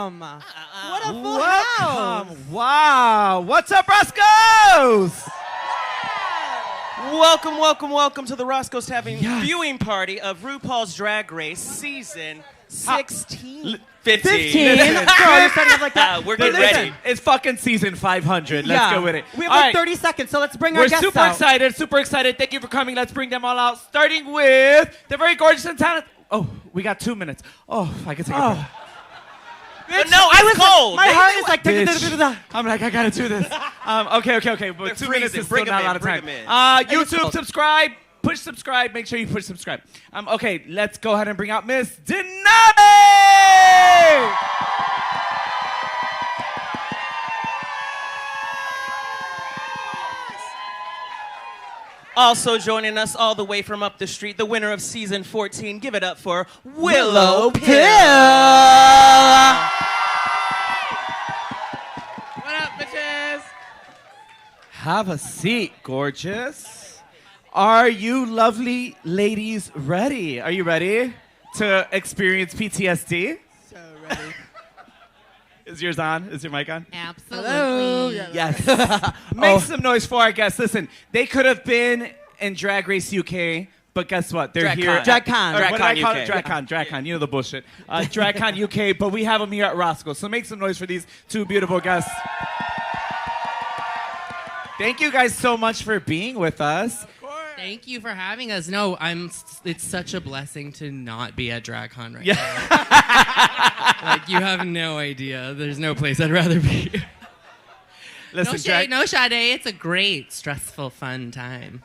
welcome. What a full house. Wow. What's up, Roscoes? Welcome to the Roscoe's having viewing party of RuPaul's Drag Race season 16. 15. Girl, you're starting off like that. We're getting ready. It's fucking season 500. Let's go with it. We have like 30 seconds, so let's bring our guests out. We're super excited. Thank you for coming. Let's bring them all out, starting with the very gorgeous and talented. Oh, we got 2 minutes. Oh, I can take a breath. But no, it's cold. My heart is like... I'm like, I gotta do this. Okay. But 2 minutes is still not a lot of time. YouTube, subscribe. Push subscribe. Make sure you push subscribe. Okay, let's go ahead and bring out Miss Denali! Also joining us all the way from up the street, the winner of season 14. Give it up for Willow. What up, bitches? Have a seat, gorgeous. Are you lovely ladies ready? Are you ready to experience PTSD? So ready. Is yours on? Is your mic on? Absolutely. Hello. Yes. Make some noise for our guests. Listen, they could have been in Drag Race UK, but guess what? They're here. DragCon. What did I call UK. it? DragCon. You know the bullshit. DragCon UK, but we have them here at Roscoe. So make some noise for these two beautiful guests. Thank you guys so much for being with us. Thank you for having us. No, it's such a blessing to not be at DragCon right now. Like, you have no idea. There's no place I'd rather be. Listen, no Sade. It's a great, stressful, fun time.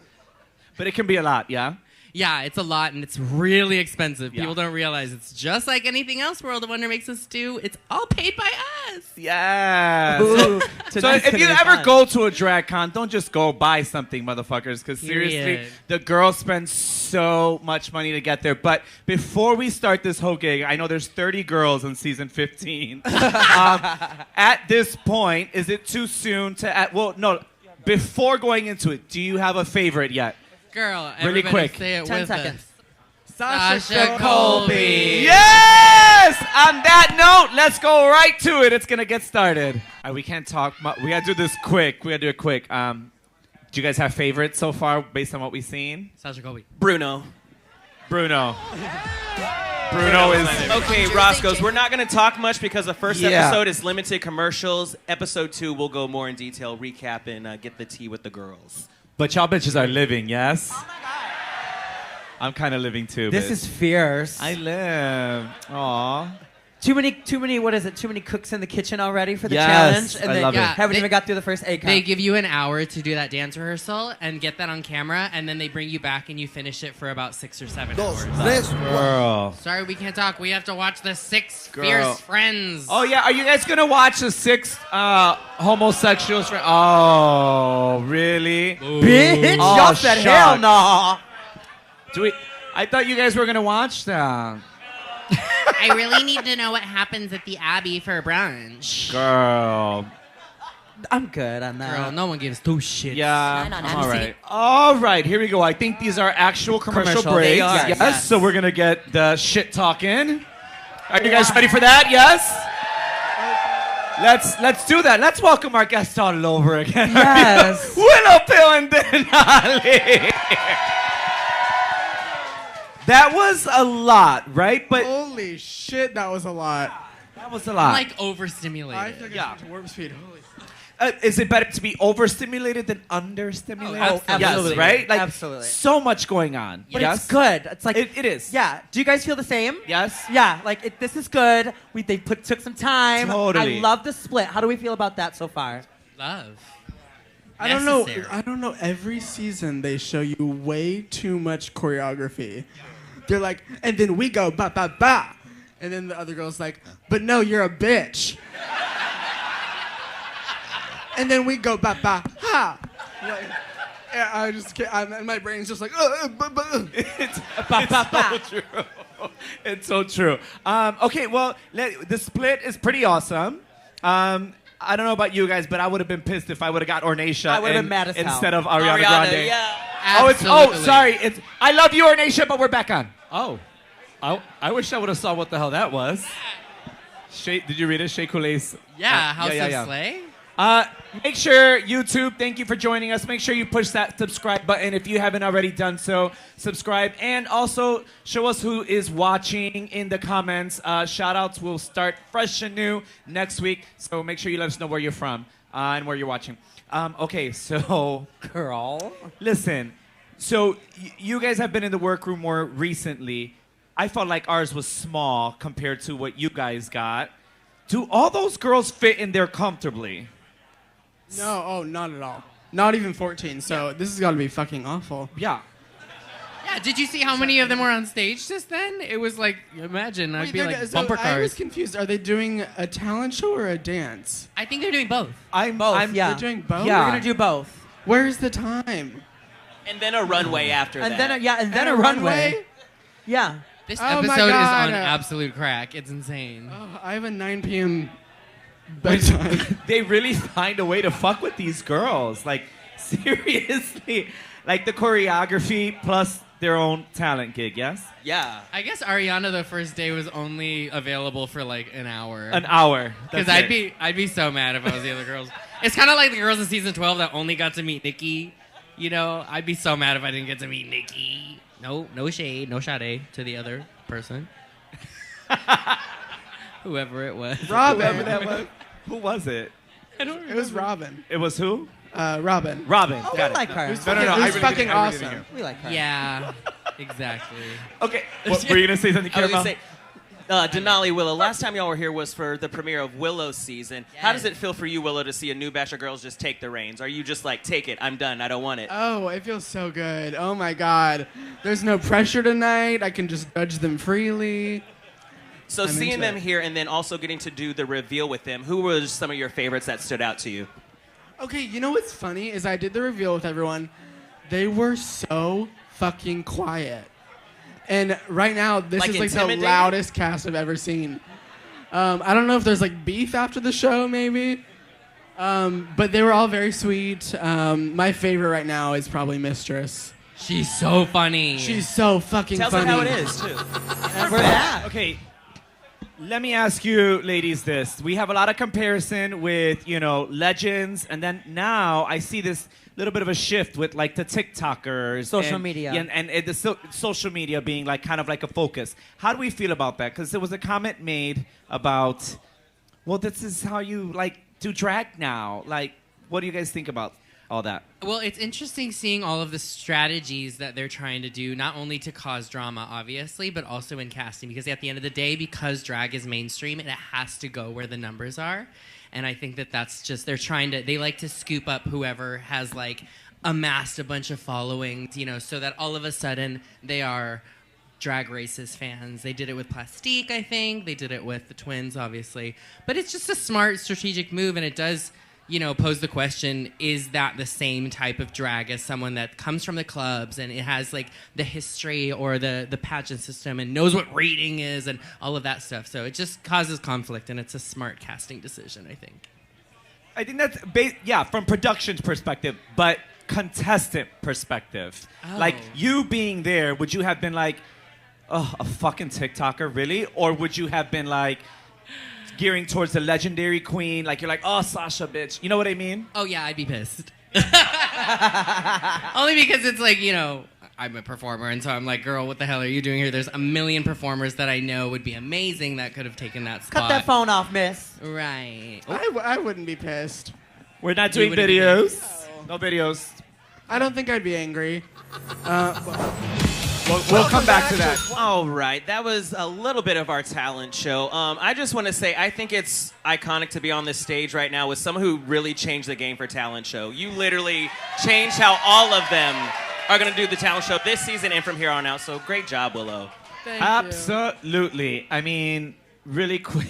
But it can be a lot, yeah? Yeah, it's a lot, and it's really expensive. Yeah. People don't realize it's just like anything else World of Wonder makes us do. It's all paid by us. Yes. So Tonight's if you gonna be ever fun. go to a drag con, don't just go buy something, motherfuckers, because seriously, Period. the girls spend so much money to get there. But before we start this whole gig, I know there's 30 girls in season 15. At this point, is it too soon to... before going into it, do you have a favorite yet? Girl, Really everybody quick. say it 10 with seconds. us. Sasha Colby. Yes! On that note, let's go right to it. It's going to get started. All right, we can't talk much. We got to do this quick. Do you guys have favorites so far based on what we've seen? Sasha Colby. Bruno. Bruno is... Okay, Roscoe's, we're not going to talk much because the first Yeah. episode is limited commercials. Episode 2, we'll go more in detail, recap, and get the tea with the girls. But y'all bitches are living, yes? Oh, my God. I'm kind of living, too. This is fierce. I live. Aw. Too many, what is it? Too many cooks in the kitchen already for the Yes, challenge? And I they love it. haven't even got through the first 8 They give you an hour to do that dance rehearsal and get that on camera, and then they bring you back and you finish it for about 6 or 7 hours. Girl. Sorry, we can't talk. We have to watch the 6 Girl. fierce friends. Oh, yeah. Are you guys going to watch the 6 homosexuals? Oh, really? Bitch, Oh, y'all said hell shucks. no. I thought you guys were going to watch that. I really need to know what happens at the Abbey for brunch. Girl. I'm good on that. Girl, no one gives 2 shits. Yeah. All right. Here we go. I think these are actual commercial breaks. They are, Yes. So we're going to get the shit talking. Are you guys ready for that? Yes? Let's do that. Let's welcome our guests all over again. Yes. Willow and Denali. That was a lot, right? But Holy shit, that was a lot. that was a I'm lot. like overstimulated. I took it to warp speed. Holy Is it better to be overstimulated than understimulated? Oh, absolutely. Yes, right? Like, Absolutely. so much going on. But yes? it's good. It's like It is. Yeah. Do you guys feel the same? Yes? Yeah. Like this is good. They took some time. Totally. I love the split. How do we feel about that so far? Love. I don't know. Necessary. I don't know. Every season they show you way too much choreography. They're like, and then we go ba ba ba, and then the other girl's like, but no, you're a bitch. And then we go ba ba ha. Like, yeah, I just can't. And my brain's just like, It's so true. It's so true. Okay, well, the split is pretty awesome. I don't know about you guys, but I would have been pissed if I would have got Naysha I would have been mad as hell. instead of Ariana Grande. Yeah. Absolutely. Sorry. I love you, Naysha, but we're back on. Oh, I wish I would have saw what the hell that was. Did you read it? Shea Coulee's. Yeah, House yeah, of yeah. Slay. Make sure, YouTube, thank you for joining us. Make sure you push that subscribe button if you haven't already done so. Subscribe. And also, show us who is watching in the comments. Shout-outs will start fresh and new next week. So make sure you let us know where you're from and where you're watching. Okay, so... Girl. Listen, so you guys have been in the workroom more recently. I felt like ours was small compared to what you guys got. Do all those girls fit in there comfortably? No, not at all. Not even 14, so this has got to be fucking awful. Yeah. Yeah, did you see how many of them were on stage just then? It was like, imagine, I'd be like bumper I was cars. confused. Are they doing a talent show or a dance? I think they're doing both. Both, yeah. They're doing both? Yeah. We're gonna do both. Where's the time? And then a runway after And that. then a runway. Yeah. This Oh my episode is God. on absolute crack. It's insane. Oh, I have a 9 p.m. bedtime. They really find a way to fuck with these girls. Like, seriously. Like the choreography plus their own talent gig, yes? Yeah. I guess Ariana the first day was only available for like an hour. An hour. Because That's I'd be so mad if I was the other girls. It's kind of like the girls in season 12 that only got to meet Nikki. You know, I'd be so mad if I didn't get to meet Nikki. No shade, no shade to the other person. Whoever it was. Robin. Whoever that was. Who was it? I don't remember. It was Robin. It was who? Robin. Robin. Oh, Got we it. like her. It was No, no, no. fucking- I It was really fucking didn't- I really didn't awesome. hear. We like her. Yeah, exactly. Okay. What, were you going to say something, I was Caramel? going to say, Denali, Willow, last time y'all were here was for the premiere of Willow's season. How does it feel for you, Willow, to see a new batch of girls just take the reins? Are you just like, take it, I'm done, I don't want it? Oh, it feels so good. Oh my God. There's no pressure tonight. I can just judge them freely. So I'm seeing into them it. here and then also getting to do the reveal with them, who was some of your favorites that stood out to you? Okay, you know what's funny is I did the reveal with everyone. They were so fucking quiet. And right now, this Like is like the intimidating? loudest cast I've ever seen. I don't know if there's like beef after the show, maybe. But they were all very sweet. My favorite right now is probably Mistress. She's so funny. She's so fucking Tells funny. us how it is, too. And we're back. Okay. Let me ask you, ladies, this. We have a lot of comparison with, legends, and then now I see this little bit of a shift with, like, the TikTokers. Social media. Yeah, and the social media being, like, kind of like a focus. How do we feel about that? Because there was a comment made about, well, this is how you, like, do drag now. Like, what do you guys think about all that? Well, it's interesting seeing all of the strategies that they're trying to do, not only to cause drama, obviously, but also in casting. Because at the end of the day, because drag is mainstream, it has to go where the numbers are. And I think that's just, they like to scoop up whoever has, like, amassed a bunch of followings, so that all of a sudden they are Drag Races fans. They did it with Plastique, I think. They did it with the twins, obviously. But it's just a smart, strategic move, and it does... pose the question, is that the same type of drag as someone that comes from the clubs and it has, like, the history or the pageant system and knows what reading is and all of that stuff. So it just causes conflict, and it's a smart casting decision, I think. I think that's, from production's perspective, but contestant perspective. Oh. Like, you being there, would you have been like, oh, a fucking TikToker, really? Or would you have been like, gearing towards the legendary queen, like you're like, oh, Sasha, bitch. You know what I mean? Oh, yeah, I'd be pissed. Only because it's like, I'm a performer, and so I'm like, girl, what the hell are you doing here? There's a million performers that I know would be amazing that could have taken that spot. Cut that phone off, miss. Right. I wouldn't be pissed. We're not You doing wouldn't be videos. No videos. I don't think I'd be angry. We'll come back to that. All right, that was a little bit of our talent show. I just want to say I think it's iconic to be on this stage right now with someone who really changed the game for talent show. You literally changed how all of them are going to do the talent show this season and from here on out. So great job, Willow. Thank you. Absolutely. I mean, really quick.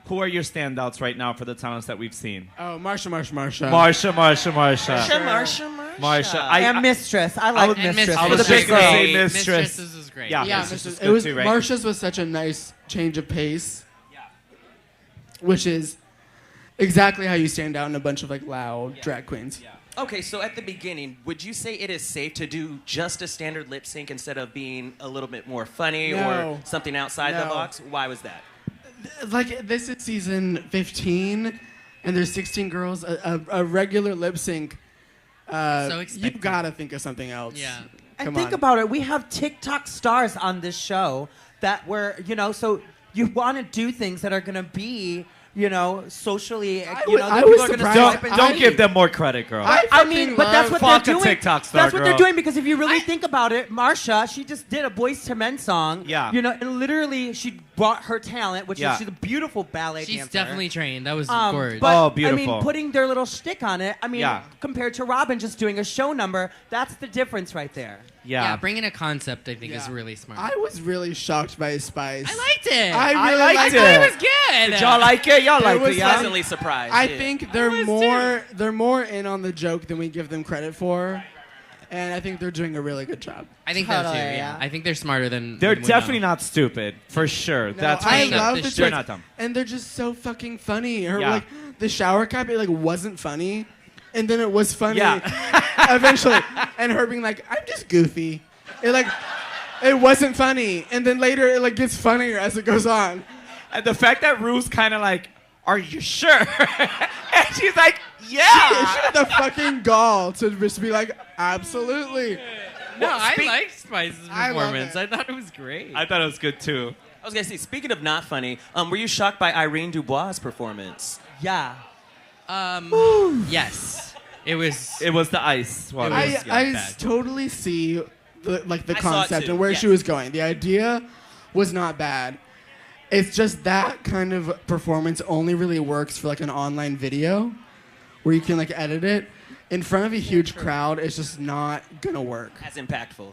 Who are your standouts right now for the talents that we've seen? Oh, Marsha. Marsha. Marsha. And Mistress. I like And Mistress. Mistress. For the was big just gonna girl. say Mistress. Mistresses is great. Yeah. Yeah, Mistress Mrs. is It good was too, right? Marsha's was such a nice change of pace. Yeah. Which is exactly how you stand out in a bunch of like loud drag queens. Yeah. Okay, so at the beginning, would you say it is safe to do just a standard lip sync instead of being a little bit more funny No. or something outside the No. box? Why was that? Like, this is season 15, and there's 16 girls. A regular lip sync. So expected. You've got to think of something else. Yeah. And Come think on. about it. We have TikTok stars on this show that were, so you want to do things that are going to be, socially, that was people are going to surprised. swipe and Don't see. give them more credit, girl. I mean, but that's what Fuck they're a doing. TikTok star, That's what they're girl. doing because if you really think about it, Marsha, she just did a Boyz II Men song. Yeah. And literally she brought her talent, which Yeah. is she's a beautiful ballet dancer. She's definitely trained. That was But, gorgeous. Oh, I beautiful. mean, putting their little shtick on it. I mean, Yeah. compared to Robin just doing a show number, that's the difference right there. yeah, bringing a concept I think is Yeah. really smart. I was really shocked by Spice. I liked it. I really liked liked it. It it. was good. Did y'all like it? Y'all liked was it, yeah? Pleasantly surprised. I yeah. think they're more in on the joke than we give them credit for, and I think they're doing a really good job. I think so too. Totally, Yeah. yeah. I think they're smarter than. They're than we definitely know. not stupid, for sure. No, That's I for sure. love They're the They're jokes, not dumb. and they're just so fucking funny. Her Yeah. like the shower cap, it like wasn't funny, and then it was funny Yeah. eventually, and her being like, "I'm just goofy," it wasn't funny, and then later it like gets funnier as it goes on. And the fact that Rue's kind of like, are you sure? And she's like, yeah. She had the fucking gall to just be like, "Absolutely." No, I liked Spice's I love performance. it. I thought it was great. I thought it was good too. I was gonna say, speaking of not funny, were you shocked by Irene Dubois' performance? Yeah. Yes, it was. It was the ice. Well, It was- I bad. totally see the I saw it concept too, and where yeah. she was going. The idea was not bad. It's just that kind of performance only really works for like an online video where you can like edit it. In front of a huge crowd, it's just not gonna work. As impactful.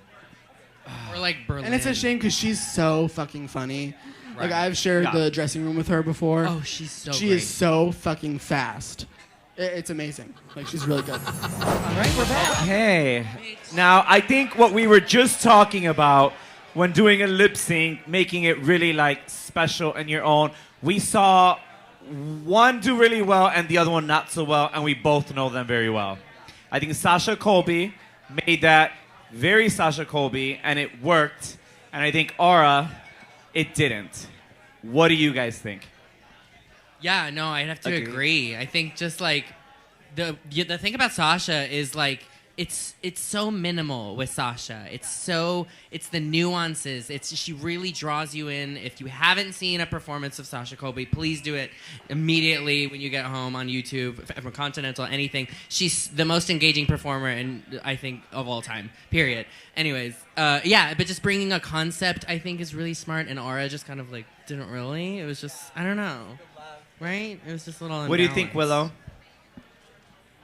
Or like Berlin. And it's a shame because she's so fucking funny. Like Right. I've shared Yeah. the dressing room with her before. Oh, she's so. she great. is so fucking fast. It's amazing. Like she's really good. Okay. Now, I think what we were just talking about when doing a lip sync, making it really like special and your own, we saw one do really well and the other one not so well, and we both know them very well. I think Sasha Colby made that very Sasha Colby, and it worked. And I think Aura, it didn't. What do you guys think? Yeah, no, I'd have to Agree. agree. I think just like the thing about Sasha is like it's so minimal with Sasha. It's the nuances. She really draws you in. If you haven't seen a performance of Sasha Colby, please do it immediately when you get home on YouTube, from Continental, anything. She's the most engaging performer, and I think of all time. Period. Anyways, yeah, but just bringing a concept, I think, is really smart. And Aura just kind of like didn't really. It was just I don't know, right? It was just a little. What do you think, imbalanced. Willow?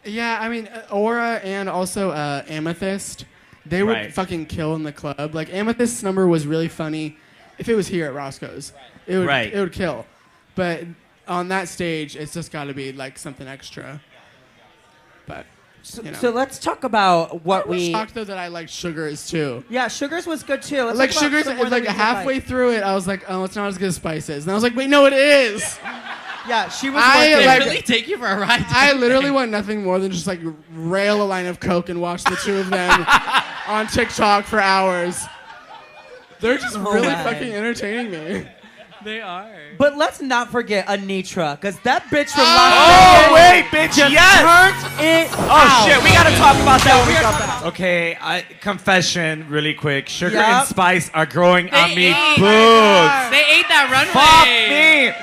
Yeah, I mean, Aura and also Amethyst, they would Right. fucking kill in the club. Like, Amethyst's number was really funny if it was here at Roscoe's. It would, Right. it would kill. But on that stage, it's just got to be, like, something extra. But, you know. So let's talk about what I was we. shocked, though, that I liked Sugars, too. Yeah, Sugars was good too. Let's Like, talk about Sugars, some more that like, we did halfway like. through it, I was like, oh, it's not as good as Spices. And I was like, wait, no, it is. Yeah, she was. I working. like- They really take you for a ride. I literally want nothing more than just, like, rail a line of Coke and watch the two of them on TikTok for hours. They're just really man. fucking entertaining me. They are. But let's not forget Anitra, because that bitch from Oh, Las wait, Vegas bitch, just yes! turned it Oh out. shit, we gotta talk about that. we gotta talk Okay, confession, really quick. Sugar Yup. and Spice are growing on me ate- boobs. They ate that runway. Fuck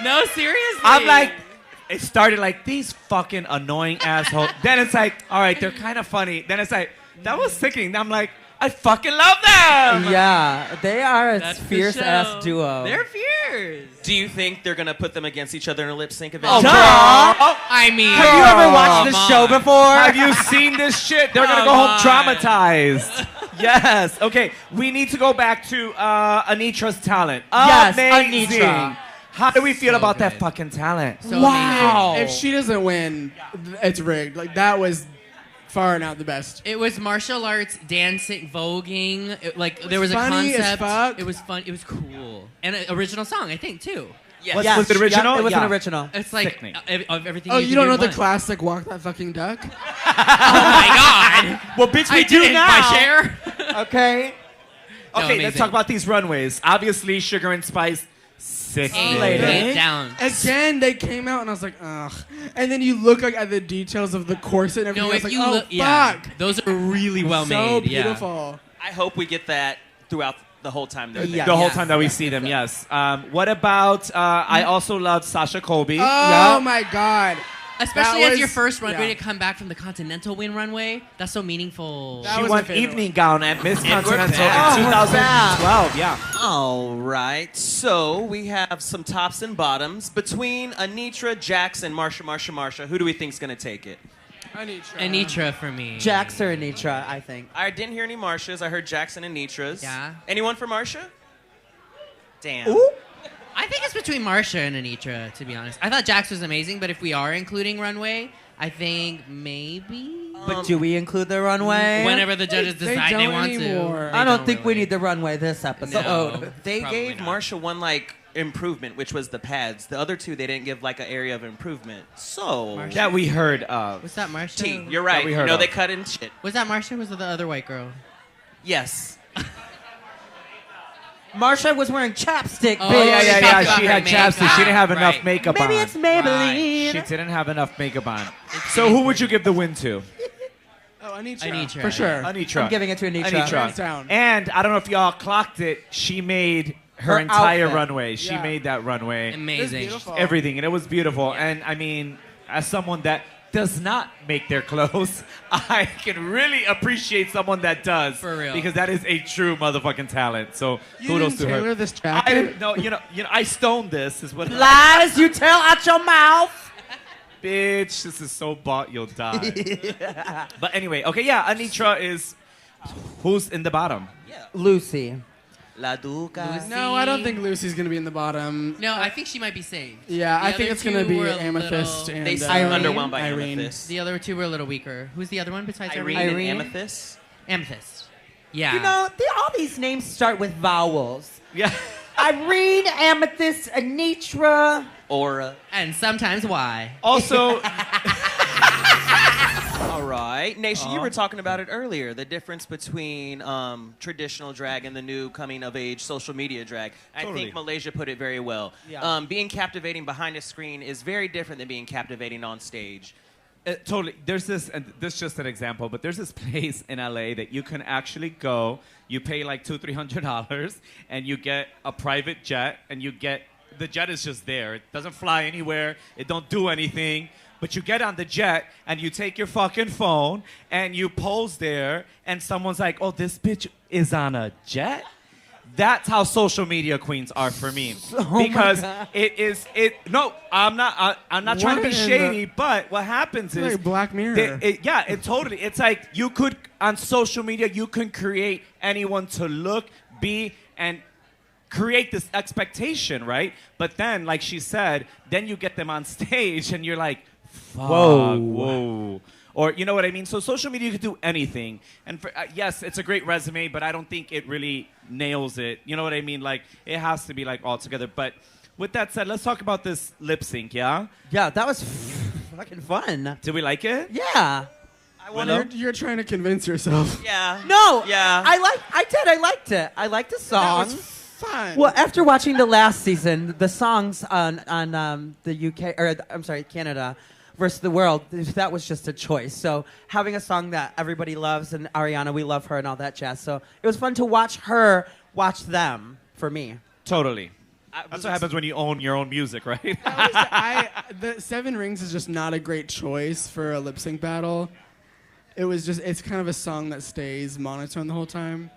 me. No, seriously. I'm like, it started like these fucking annoying assholes. Then it's like, all right, they're kind of funny. Then it's like, that was sickening. I'm like, I fucking love them. Yeah, they are a That's the fierce show. ass duo. They're fierce. Do you think they're gonna put them against each other in a lip sync Oh, event? girl. I mean, Have you ever watched come this show on. before? Have you seen this shit? They're gonna go Come home on. traumatized. Yes. Okay. We need to go back to Anitra's talent. Yes, Amazing. Anitra. How do we feel So about that good. fucking talent? So Wow. amazing. If she doesn't win, it's rigged. Like, that was far and out the best. It was martial arts, dancing, voguing. There was a funny as concept. fuck. It was fun. It was cool, and an original song, I think, too. Yes. What's- was it original? Yeah, it was Yeah. an original. It's like Sickening. of everything. Oh, you don't can know do the in one. classic Walk That Fucking Duck? Oh my god! Well, bitch, we I do did now. my share. Okay. Okay, let's amazing. talk about these runways. Obviously, Sugar and Spice 6 Lady. later. Lay it down. Again, they came out and I was like, ugh. And then you look like at the details of the corset and everything. No, I was if like, you oh, look, fuck. yeah, those are really well so made. Yeah. beautiful. I hope we get that throughout the whole time they're there. Yeah. The whole time that we see them, yes. What about, I also love Sasha Colby. Oh my God. Especially That as your was- first runway yeah. to come back from the Continental Win runway. That's so meaningful. That She was my won favorite evening gown at Miss And we're Continental back. in 2012. Yeah. All right, so we have some tops and bottoms between Anitra, Jackson, Marsha. Who do we think's gonna take it? Anitra for me. Jax or Anitra, I think. I didn't hear any Marshas. I heard Jackson and Nitra's. Yeah. Anyone for Marsha? Damn. Ooh. I think it's between Marsha and Anitra, to be honest. I thought Jax was amazing, but if we are including runway, I think maybe But do we include the runway? whenever the judges They decide they don't want anymore. to. I don't think we need the runway this episode. No. They Probably gave not. Marsha one like improvement, which was the pads. The other two, they didn't give like an area of improvement. So Marsha? That we heard of. Was that Marsha? T, you're right. we You heard know of. they cut in shit. Was that Marsha or was it the other white girl? Yes. Marsha was wearing chapstick, Oh, bitch. Yeah. She talked about She her had makeup. chapstick. She didn't have enough Right. makeup Maybe on. it's Maybelline. She didn't have enough makeup on. It's So who would you give the win to? Oh, Anitra. Anitra. For sure. Anitra. I'm giving it to Anitra. Hands down. And I don't know if y'all clocked it. She made her Her entire outfit. runway. She Yeah. made that runway. Amazing. beautiful. Everything. And it was beautiful. And I mean, as someone that does not make their clothes, I can really appreciate someone that does. For real. Because that is a true motherfucking talent. So You kudos didn't to her. tailor this I jacket? didn't know, I stoned this is what Lies you tell out your mouth. bitch, this is so bought you'll die. But anyway, okay, yeah, Anitra is who's in the bottom? Lucy. La Duca. Lucy. No, I don't think Lucy's going to be in the bottom. No, I think she might be saved. Yeah, The I think other it's going to two be were a Amethyst little- and They seem Irene? underwhelmed by Irene. Amethyst. The other two were a little weaker. Who's the other one besides Irene? Irene, Irene? and Amethyst. Amethyst. Yeah. You know, all these names start with vowels. Yeah. Irene, Amethyst, Anitra. Aura. And sometimes why? Also, All right. Naysha, you were talking about it earlier. The difference between traditional drag and the new coming of age social media drag. I Totally. think Malaysia put it very well. Yeah. Being captivating behind a screen is very different than being captivating on stage. totally. There's this, and this is just an example, but there's this place in LA that you can actually go. You pay like $200-$300, and you get a private jet, and the jet is just there. It doesn't fly anywhere. It don't do anything. But you get on the jet, and you take your fucking phone, and you pose there, and someone's like, "Oh, this bitch is on a jet." That's how social media queens are for me, because No, I'm not trying to be What in shady, but what happens is Like Black Mirror. it totally. It's like you could on social media, you can create anyone to look, be, and create this expectation, right? But then, like she said, then you get them on stage, and you're like, fuck, whoa. Or you know what I mean? So social media could do anything. And yes, it's a great resume, but I don't think it really nails it. You know what I mean? Like, it has to be like all together. But with that said, let's talk about this lip sync, yeah? Yeah, that was fucking fun. Did we like it? Yeah. Willow? You're trying to convince yourself. Yeah. No. Yeah. I liked it. I liked the That song. was fun. Well, after watching the last season, the songs on the UK, or I'm sorry, Canada versus the world, that was just a choice. So having a song that everybody loves, and Ariana, we love her and all that jazz. So it was fun to watch her watch them for me. Totally. That's what happens when you own your own music, right? The Seven Rings is just not a great choice for a lip sync battle. It's kind of a song that stays monotone the whole time.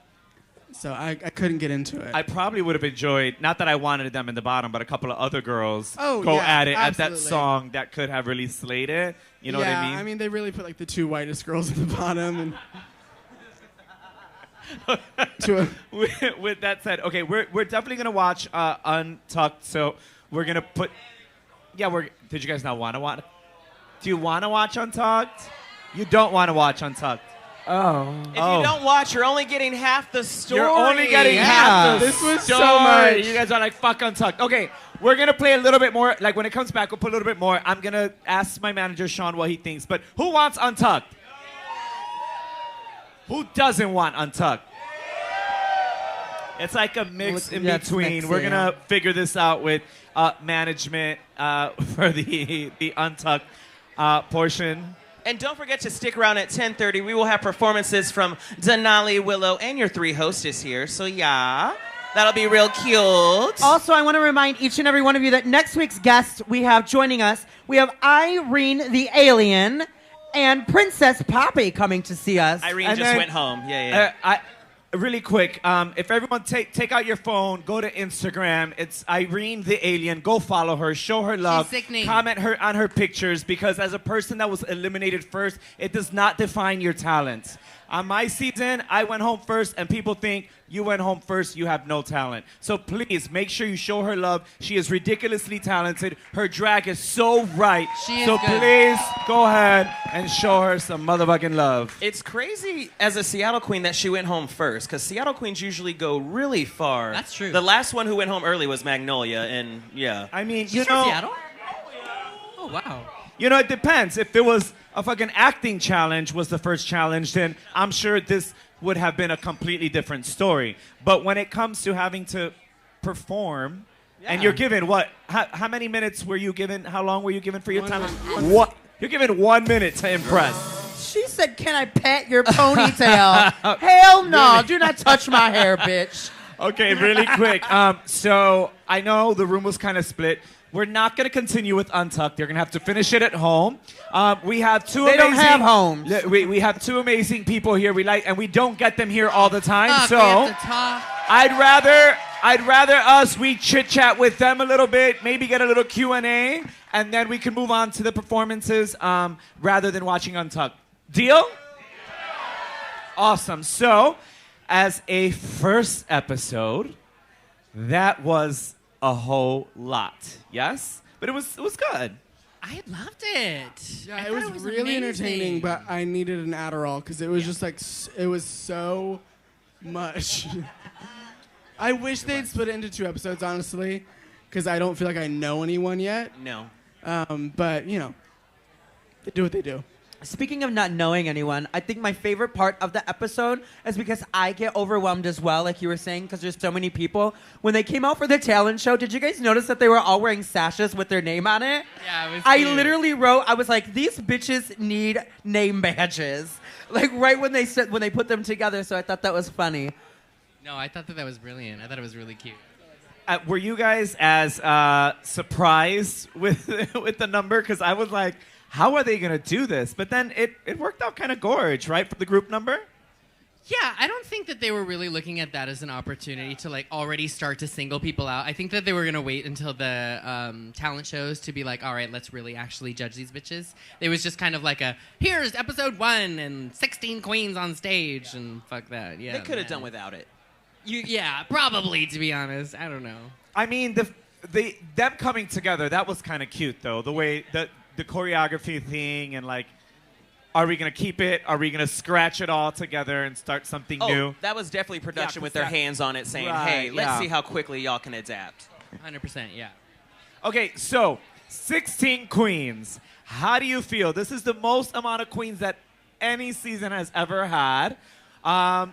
So I couldn't get into it. I probably would have enjoyed, not that I wanted them in the bottom, but a couple of other girls Oh, go yeah, at it at that absolutely. song that could have really slayed it. You know what I mean? I mean, they really put like the two whitest girls in the bottom. And with that said, okay, we're definitely gonna watch Untucked. So we're gonna put. Yeah, Did you guys not want to watch? Do you want to watch Untucked? You don't want to watch Untucked. Oh. If you don't watch, you're only getting half the story. You're only getting Yeah. half the This was so story. much. You guys are like, fuck Untucked. Okay, we're going to play a little bit more. Like, when it comes back, we'll put a little bit more. I'm going to ask my manager, Sean, what he thinks. But who wants Untucked? Who doesn't want Untucked? It's like a mix in That's between. mixing. We're gonna figure this out with management for the Untucked portion. And don't forget to stick around at 10:30. We will have performances from Denali, Willow, and your 3 hostess here. So yeah, that'll be real cute. Also, I want to remind each and every one of you that next week's guest we have joining us, we have Irene the Alien and Princess Poppy coming to see us. Irene And just then, went home. Yeah. Really quick, if everyone take out your phone, go to Instagram. It's Irene the Alien. Go follow her, show her love, sickening. comment her on her pictures, because as a person that was eliminated first, it does not define your talents. On my season, I went home first, and people think you went home first, you have no talent. So please make sure you show her love. She is ridiculously talented. Her drag is so right. She is so good. please go ahead and show her some motherfucking love. It's crazy as a Seattle queen that she went home first, because Seattle queens usually go really far. That's true. The last one who went home early was Magnolia, and yeah. I mean, She's from Seattle? Oh, wow. You know, it depends. If there was a fucking acting challenge was the first challenge, then I'm sure this would have been a completely different story. But when it comes to having to perform, and you're given what? How many minutes were you given? How long were you given for your time? What? You're given 1 minute to impress. She said, "Can I pet your ponytail?" Hell no! Really? Do not touch my hair, bitch. Okay, really quick. So I know the room was kind of split. We're not going to continue with Untucked. They're going to have to finish it at home. We have two They amazing... don't have homes. Yeah, we have 2 amazing people here. And we don't get them here all the time. Fuck, So we have to talk. I'd rather we chit-chat with them a little bit, maybe get a little Q&A, and then we can move on to the performances rather than watching Untucked. Deal? Awesome. So, as a first episode, that was a whole lot. Yes? But it was good. I loved it. Yeah, I it thought was really amazing. entertaining, but I needed an Adderall because it was just like, it was so much. I wish they'd split it into 2 episodes, honestly, because I don't feel like I know anyone yet. No. But, you know, they do what they do. Speaking of not knowing anyone, I think my favorite part of the episode is because I get overwhelmed as well, like you were saying, because there's so many people. When they came out for the talent show, did you guys notice that they were all wearing sashes with their name on it? Yeah, it was I cute. literally wrote, I was like, these bitches need name badges. Like right when they put them together, so I thought that was funny. No, I thought that was brilliant. I thought it was really cute. Were you guys as surprised with the number? Because I was like, how are they going to do this? But then it worked out kind of gorge, right, for the group number? Yeah, I don't think that they were really looking at that as an opportunity to like already start to single people out. I think that they were gonna wait until the talent shows to be like, all right, let's really actually judge these bitches. It was just kind of like here's episode 1 and 16 queens on stage and fuck that. Yeah, They could have done without it. Yeah, probably, to be honest. I don't know. I mean, them coming together, that was kind of cute, though. The way the choreography thing and like, are we going to keep it? Are we going to scratch it all together and start something new? That was definitely production 'cause with their that- hands on it saying, Right, hey, let's yeah. see how quickly y'all can adapt. 100%, yeah. Okay, so 16 queens. How do you feel? This is the most amount of queens that any season has ever had. How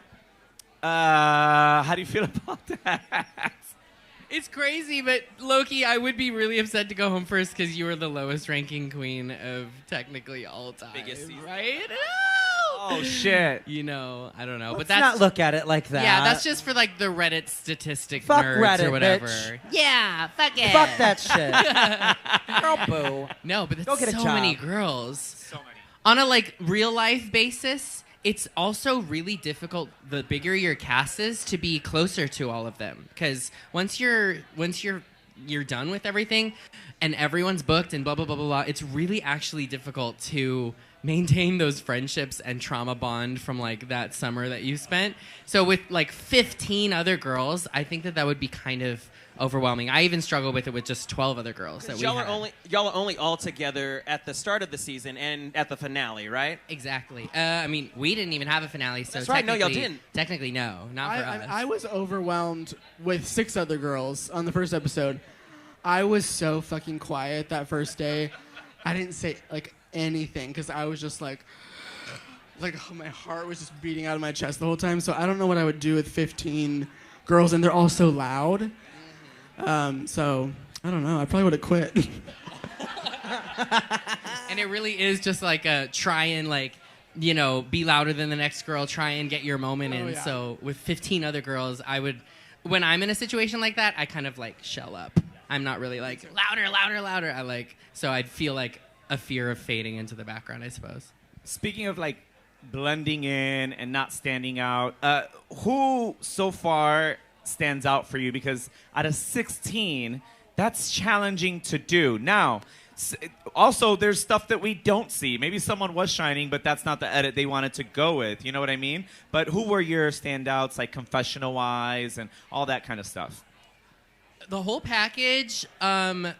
do you feel about that? It's crazy, but Loki, I would be really upset to go home first because you were the lowest ranking queen of technically all time. Biggest season. Right? Oh, shit. You know, I don't know. Let's but that's not look at it like that. Yeah, that's just for like the Reddit statistic Fuck nerds Reddit, or whatever. bitch. Yeah, fuck it. Fuck that shit. Girl, boo. No, but Go that's get a so job. many girls. So many. On a like real life basis, it's also really difficult the bigger your cast is to be closer to all of them, because once you're done with everything and everyone's booked and blah blah blah blah blah, it's really actually difficult to maintain those friendships and trauma bond from like that summer that you spent. So with like 15 other girls, I think that would be kind of overwhelming. I even struggle with it with just 12 other girls that we Y'all had. are only all together at the start of the season and at the finale, right? Exactly. I mean, we didn't even have a finale, so That's right. No, y'all technically- didn't. Technically, no, not for us. I was overwhelmed with 6 other girls on the first episode. I was so fucking quiet that first day. I didn't say like anything because I was just like my heart was just beating out of my chest the whole time. So I don't know what I would do with 15 girls, and they're all so loud. So I don't know. I probably would have quit. And it really is just like a try and like, you know, be louder than the next girl, try and get your moment in. Yeah. So with 15 other girls, when I'm in a situation like that, I kind of like shell up. I'm not really like louder, louder, louder. So I'd feel like a fear of fading into the background, I suppose. Speaking of like blending in and not standing out, who so far stands out for you? Because out of 16, that's challenging to do. Now, also, there's stuff that we don't see. Maybe someone was shining, but that's not the edit they wanted to go with. You know what I mean? But who were your standouts, like confessional-wise and all that kind of stuff? The whole package, I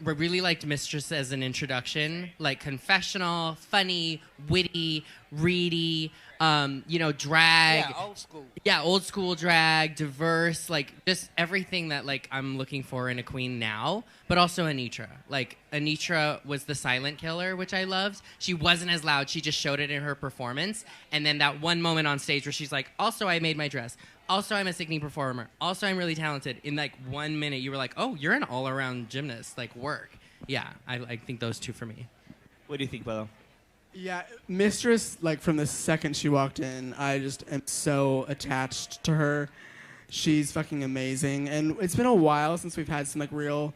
really liked Mistress as an introduction. Like confessional, funny, witty, reedy, drag. Yeah, old school. Yeah, old school drag, diverse, like just everything that like I'm looking for in a queen now, but also Anitra. Like Anitra was the silent killer, which I loved. She wasn't as loud, she just showed it in her performance. And then that one moment on stage where she's like, also I made my dress. Also I'm a singing performer. Also I'm really talented. In like 1 minute you were like, oh, you're an all-around gymnast, like work. Yeah, I think those two for me. What do you think, Willow? Yeah, Mistress, like from the second she walked in, I just am so attached to her. She's fucking amazing. And it's been a while since we've had some like real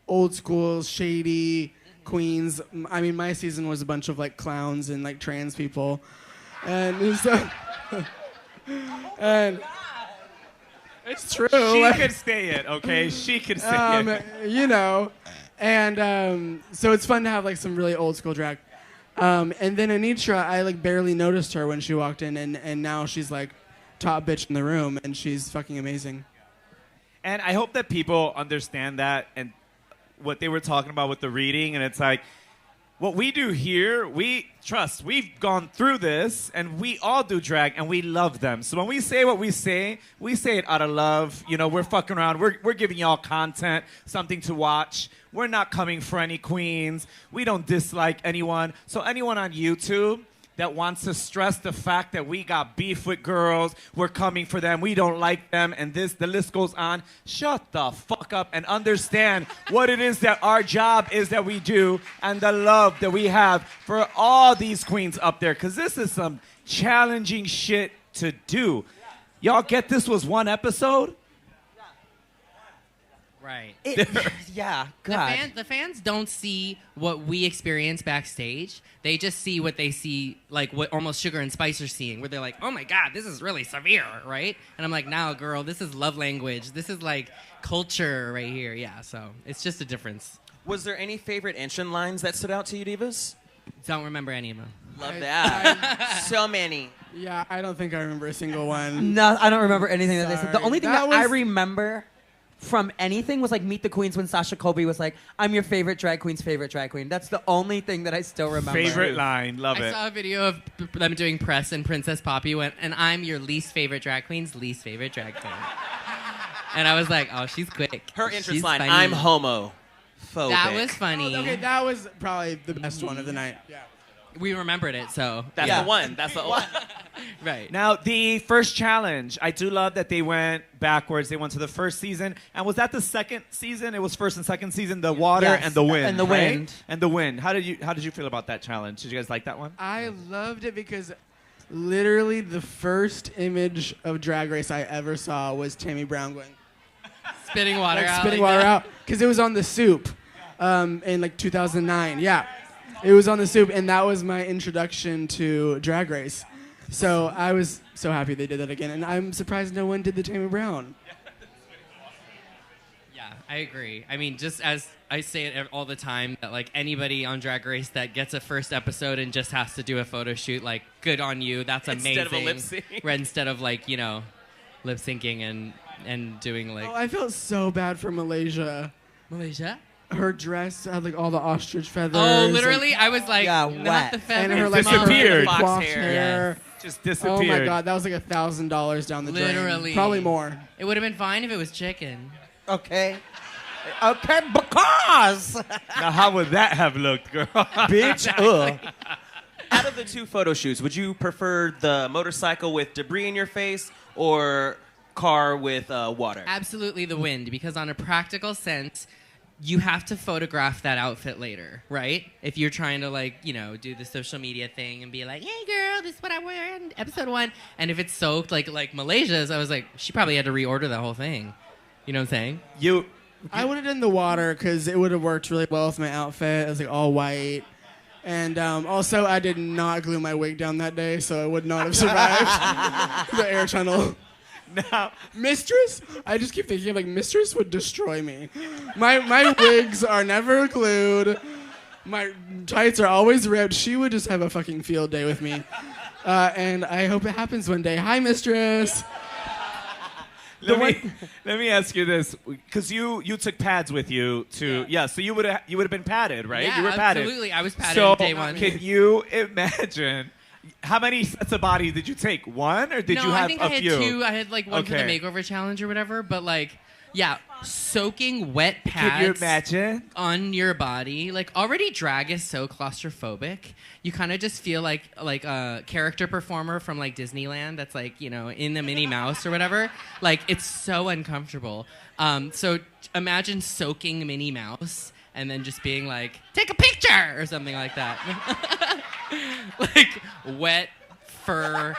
old school, shady queens. I mean, my season was a bunch of like clowns and like trans people. And it was, and it's true. She could say it, okay? She could say it. You know. And so it's fun to have like some really old school drag. And then Anitra, I like barely noticed her when she walked in, and now she's like top bitch in the room, and she's fucking amazing. And I hope that people understand that and what they were talking about with the reading. And it's like, what we do here, we've gone through this, and we all do drag, and we love them. So when we say what we say it out of love. You know, we're fucking around. We're giving y'all content, something to watch. We're not coming for any queens. We don't dislike anyone. So anyone on YouTube that wants to stress the fact that we got beef with girls, we're coming for them, we don't like them, and the list goes on, shut the fuck up and understand what it is that our job is that we do and the love that we have for all these queens up there, because this is some challenging shit to do. Y'all get this was one episode? Right. Yeah, God. The fans don't see what we experience backstage. They just see what they see, like what almost Sugar and Spice are seeing, where they're like, oh my God, this is really severe, right? And I'm like, no, girl, this is love language. This is like culture right here. Yeah, so it's just a difference. Was there any favorite entrance lines that stood out to you, divas? Don't remember any of them. Love that. So many. Yeah, I don't think I remember a single one. No, I don't remember anything that they said. The Sorry. only thing That that I was- remember from anything was like Meet the Queens when Sasha Colby was like, I'm your favorite drag queen's favorite drag queen. That's the only thing that I still remember. Favorite line, love I it. saw a video of them doing press, and Princess Poppy went, and I'm your least favorite drag queen's least favorite drag queen. And I was like, oh, she's quick. Her entrance She's line, funny. I'm homo. Phobic. That was funny. Okay, that was probably the best one of the night. Yeah. We remembered it, so. That's Yeah. the one. That's the one. Right. Now, the first challenge, I do love that they went backwards. They went to the first season. And was that the second season? It was first and second season, the water Yes, and the wind. and the right? wind. And the wind. How did you feel about that challenge? Did you guys like that one? I loved it because literally the first image of Drag Race I ever saw was Tammy Brown going, Spitting water like out. spitting like water that. out. Because it was on The Soup in like 2009. Yeah. It was on The Soup, and that was my introduction to Drag Race. So I was so happy they did that again, and I'm surprised no one did the Tammy Brown. Yeah, I agree. I mean, just as I say it all the time, that like anybody on Drag Race that gets a first episode and just has to do a photo shoot, like good on you. That's amazing. Instead of a lip sync. Right, instead of like, you know, lip syncing and doing like Oh, I felt so bad for Malaysia. Malaysia. Her dress had like all the ostrich feathers. Oh, and- literally, I was like, Yeah, not wet. the feathers. and her like disappeared. her Fox coiffed hair. hair. Just Oh disappeared. my God, that was like $1,000 down the drain. Literally. Probably more. It would have been fine if it was chicken. Okay. Okay, because. Now, how would that have looked, girl? Bitch, ugh. Out of the two photo shoots, would you prefer the motorcycle with debris in your face or car with water? Absolutely the wind, because on a practical sense, you have to photograph that outfit later, right? If you're trying to, like, you know, do the social media thing and be like, hey, girl, this is what I wear in episode 1. And if it's soaked, like Malaysia's, I was like, she probably had to reorder the whole thing. You know what I'm saying? I would have done the water because it would have worked really well with my outfit. It was like all white. And also, I did not glue my wig down that day, so I would not have survived the air tunnel. Now, Mistress? I just keep thinking, like, Mistress would destroy me. My wigs are never glued. My tights are always ripped. She would just have a fucking field day with me. And I hope it happens one day. Hi, Mistress. let me ask you this, because you took pads with you to so you would have been padded, right? Yeah, you were padded. Absolutely. I was padded So day 1. can you imagine how many sets of bodies did you take? One, or did you have I think a I had few? 2. I had like one for the Okay. makeover challenge or whatever. But like, yeah, soaking wet pads. Can you imagine? On your body, like already drag is so claustrophobic. You kind of just feel like a character performer from like Disneyland that's like, you know, in the Minnie Mouse or whatever. Like it's so uncomfortable. So imagine soaking Minnie Mouse and then just being like, take a picture or something like that. Like wet fur,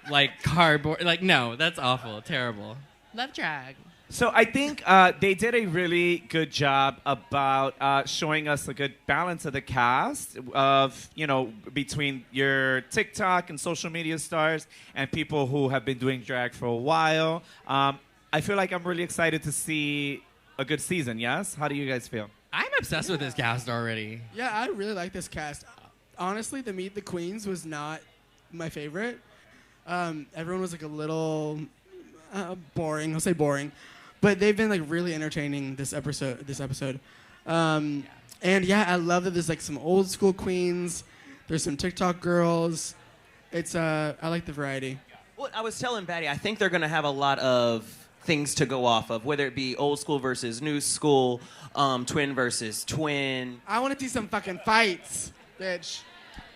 like cardboard. Like no, that's awful, terrible. Love drag. So I think they did a really good job about showing us a good balance of the cast of, you know, between your TikTok and social media stars and people who have been doing drag for a while. I feel like I'm really excited to see a good season, yes? How do you guys feel? I'm obsessed with this cast already. Yeah, I really like this cast. Honestly, the Meet the Queens was not my favorite. Everyone was like a little boring. I'll say boring. But they've been like really entertaining this episode. And yeah, I love that there's like some old school queens. There's some TikTok girls. It's I like the variety. Well, I was telling Batty, I think they're going to have a lot of things to go off of, whether it be old school versus new school, twin versus twin. I want to see some fucking fights, bitch.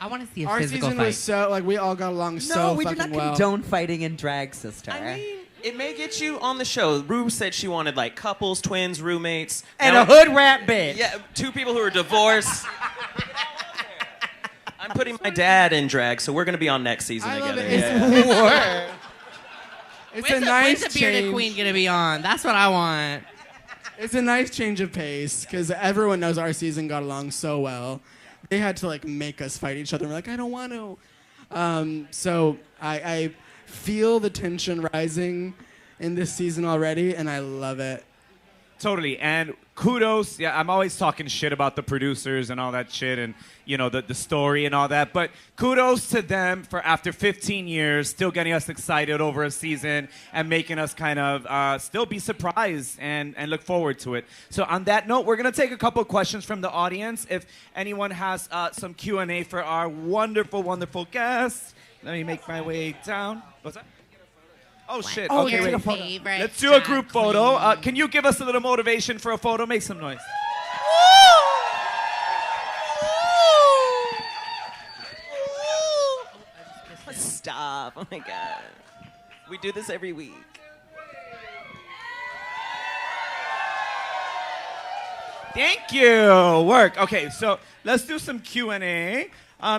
I want to see a Our physical season fight. was so like we all got along so No, we do fucking not well. condone fighting in drag, sister. I mean, it may get you on the show. Rue said she wanted like couples, twins, roommates. and Now- a hood rat bitch. Yeah, 2 people who are divorced. I'm putting my dad in drag, so we're going to be on next season I love together. it. Yeah. It's a nice When's the bearded change. queen gonna be on? That's what I want. It's a nice change of pace because everyone knows our season got along so well. They had to like make us fight each other. We're like, I don't want to. So I feel the tension rising in this season already, and I love it. Totally. And kudos. Yeah, I'm always talking shit about the producers and all that shit and, you know, the story and all that. But kudos to them for, after 15 years, still getting us excited over a season and making us kind of still be surprised and look forward to it. So on that note, we're going to take a couple of questions from the audience. If anyone has some Q&A for our wonderful, wonderful guests. Let me make my way down. What's that? Oh, shit. Oh, Okay, take a wait. photo. Let's do a group photo. Can you give us a little motivation for a photo? Make some noise. Stop. Oh, my God. We do this every week. Thank you. Work. Okay, so let's do some Q&A.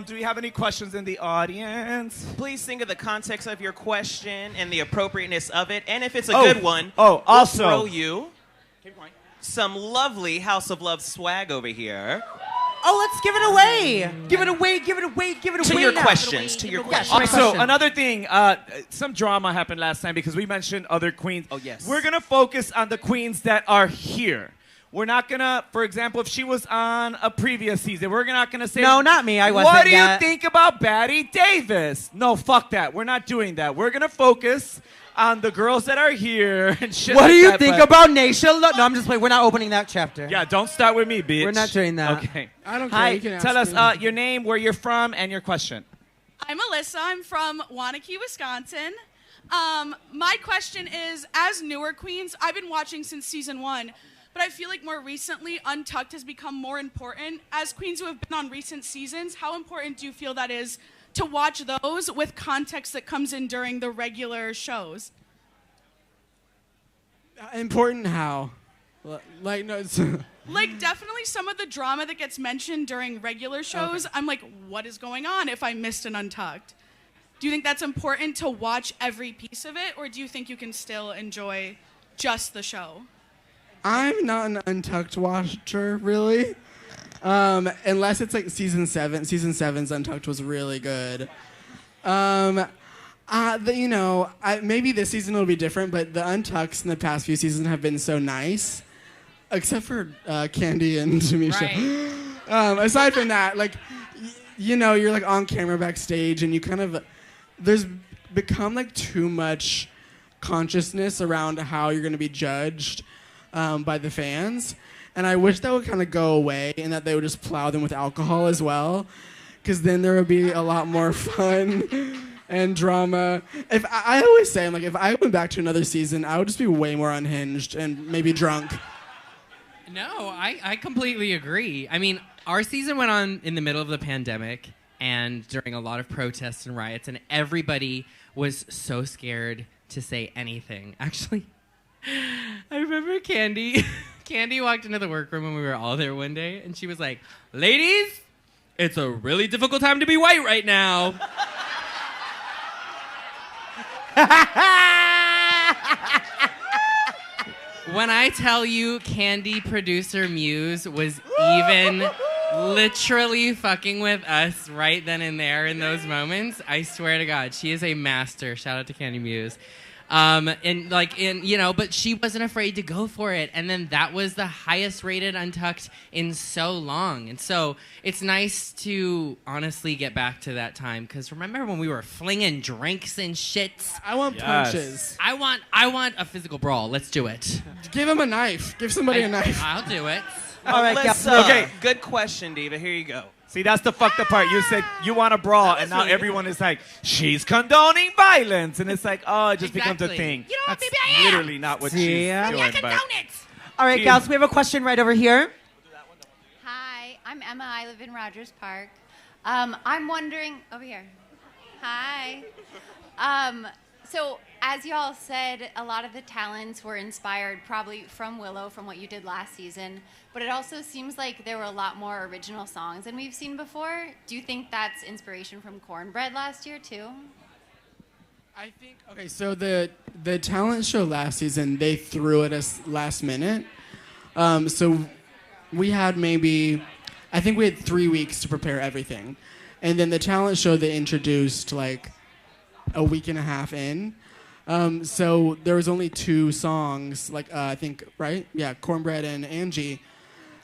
Do we have any questions in the audience? Please think of the context of your question and the appropriateness of it. And if it's a good one, Oh, also. we'll throw you some lovely House of Love swag over here. Oh, let's give it away. Give it away. Give it away. Give it To away. your now. questions. To your questions. my Also, question. another thing, some drama happened last time because we mentioned other queens. Oh, yes. We're going to focus on the queens that are here. We're not going to, for example, if she was on a previous season, we're not going to say... No, not me. I wasn't What do yet. you think about Batty Davis? No, fuck that. We're not doing that. We're going to focus on the girls that are here and shit What like do you that, think but- about Naysha? No, I'm just playing. We're not opening that chapter. Yeah, don't start with me, bitch. We're not doing that. Okay. I don't care. Hi, You can ask tell us me. your name, where you're from, and your question. I'm Alyssa. I'm from Wanakee, Wisconsin. My question is, as newer queens, I've been watching since season 1, but I feel like more recently, Untucked has become more important. As queens who have been on recent seasons, how important do you feel that is to watch those with context that comes in during the regular shows? Important how? Like, no, it's... Like, definitely some of the drama that gets mentioned during regular shows, I'm like, what is going on if I missed an Untucked? Do you think that's important to watch every piece of it, or do you think you can still enjoy just the show? I'm not an Untucked watcher, really. Unless it's like season 7. Season 7's Untucked was really good. Maybe this season will be different, but the Untucks in the past few seasons have been so nice. Except for Candy and Tamisha. Right. Aside from that, like, you're like on camera backstage and you kind of, there's become like too much consciousness around how you're going to be judged by the fans. And I wish that would kind of go away and that they would just plow them with alcohol as well. Because then there would be a lot more fun and drama. If I always say, I'm like, if I went back to another season, I would just be way more unhinged and maybe drunk. No, I completely agree. I mean, our season went on in the middle of the pandemic and during a lot of protests and riots, and everybody was so scared to say anything. Actually, I remember Candy. Candy walked into the workroom when we were all there one day, and she was like, "Ladies, it's a really difficult time to be white right now." When I tell you Candy producer Muse was even literally fucking with us right then and there in those moments, I swear to God, she is a master. Shout out to Candy Muse. But she wasn't afraid to go for it. And then that was the highest rated Untucked in so long. And so it's nice to honestly get back to that time. Because remember when we were flinging drinks and shits? I want punches. I want a physical brawl. Let's do it. Give him a knife. Give somebody a knife. I'll do it. All right, Melissa, okay. Good question, Diva. Here you go. See, that's the fucked up part. You said you want a brawl, and now everyone is like, she's condoning violence. And it's like, oh, it just becomes a Exactly. thing. You know what, That's maybe I am. literally not what she's Yeah. doing. But All right, gals, we have a question right over here. Hi, I'm Emma. I live in Rogers Park. I'm wondering over here. Hi. So as y'all said, a lot of the talents were inspired probably from Willow, from what you did last season. But it also seems like there were a lot more original songs than we've seen before. Do you think that's inspiration from Cornbread last year too? I think, okay, so the talent show last season, they threw at us last minute. So we had I think we had 3 weeks to prepare everything. And then the talent show they introduced like a week and a half in. So there was only 2 songs, I think, right? Yeah, Cornbread and Angie,